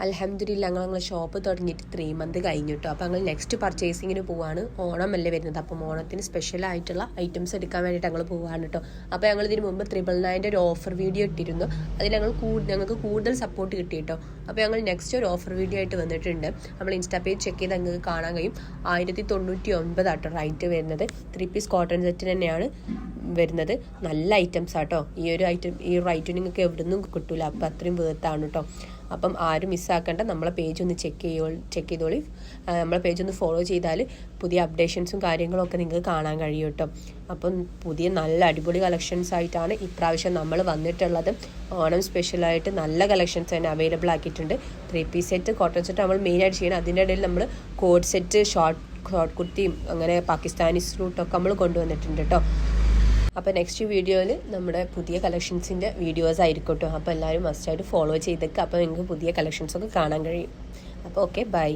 അൽഹംദുലില്ലാ ഞങ്ങൾ ഷോപ്പ് തുടങ്ങിയിട്ട് 3 മന്ത് കഴിഞ്ഞു കേട്ടോ. അപ്പോൾ ഞങ്ങൾ നെക്സ്റ്റ് പർച്ചേസിങ്ങിന് പോവാണ്. ഓണമല്ലേ വരുന്നത്, അപ്പം ഓണത്തിന് സ്പെഷ്യലായിട്ടുള്ള ഐറ്റംസ് എടുക്കാൻ വേണ്ടിയിട്ട് ഞങ്ങൾ പോവാണ് കേട്ടോ. അപ്പോൾ ഞങ്ങൾ ഇതിന് മുമ്പ് 999 ഒരു ഓഫർ വീഡിയോ ഇട്ടിരുന്നു. അതിൽ ഞങ്ങൾക്ക് കൂടുതൽ സപ്പോർട്ട് കിട്ടി കേട്ടോ. അപ്പോൾ ഞങ്ങൾ നെക്സ്റ്റ് ഒരു ഓഫർ വീഡിയോ ആയിട്ട് വന്നിട്ടുണ്ട്. നമ്മൾ ഇൻസ്റ്റാ പേജ് ചെക്ക് ചെയ്ത് നിങ്ങൾക്ക് കാണാൻ കഴിയും. 1099 ആട്ടോ റൈറ്റ് വരുന്നത്. 3 പീസ് കോട്ടൺ സെറ്റ് തന്നെയാണ് വരുന്നത്. നല്ല ഐറ്റംസ് ആട്ടോ. ഈ ഒരു റൈറ്റ് നിങ്ങൾക്ക് എവിടെ നിന്നും കിട്ടൂല. അപ്പം അത്രയും വേർത്താണ് കേട്ടോ. അപ്പം ആരും മിസ്സാക്കേണ്ട. നമ്മളെ പേജ് ഒന്ന് ചെക്ക് ചെയ്തോളി. നമ്മളെ പേജ് ഒന്ന് ഫോളോ ചെയ്താൽ പുതിയ അപ്ഡേഷൻസും കാര്യങ്ങളൊക്കെ നിങ്ങൾക്ക് കാണാൻ കഴിയും കേട്ടോ. അപ്പം പുതിയ നല്ല അടിപൊളി കളക്ഷൻസ് ആയിട്ടാണ് ഇപ്രാവശ്യം നമ്മൾ വന്നിട്ടുള്ളത്. ഓണം സ്പെഷ്യലായിട്ട് നല്ല കളക്ഷൻസ് തന്നെ അവൈലബിൾ ആക്കിയിട്ടുണ്ട്. 3 പീസ് സെറ്റ് കോട്ടൺ സെറ്റ് നമ്മൾ മെയിനായിട്ട് ചെയ്യണം. അതിൻ്റെ ഇടയിൽ നമ്മൾ കോഡ് സെറ്റ് ഷോർട്ട് കുർത്തിയും അങ്ങനെ പാകിസ്ഥാനി സ്ലൂട്ടൊക്കെ നമ്മൾ കൊണ്ടുവന്നിട്ടുണ്ട് കേട്ടോ. അപ്പോൾ നെക്സ്റ്റ് വീഡിയോയിൽ നമ്മുടെ പുതിയ കളക്ഷൻസിൻ്റെ വീഡിയോസ് ആയിരിക്കും കേട്ടോ. അപ്പോൾ എല്ലാവരും മസ്റ്റായിട്ട് ഫോളോ ചെയ്തേക്കുക. അപ്പോൾ നിങ്ങൾക്ക് പുതിയ കളക്ഷൻസൊക്കെ കാണാൻ കഴിയും. അപ്പോൾ ഓക്കെ, ബൈ.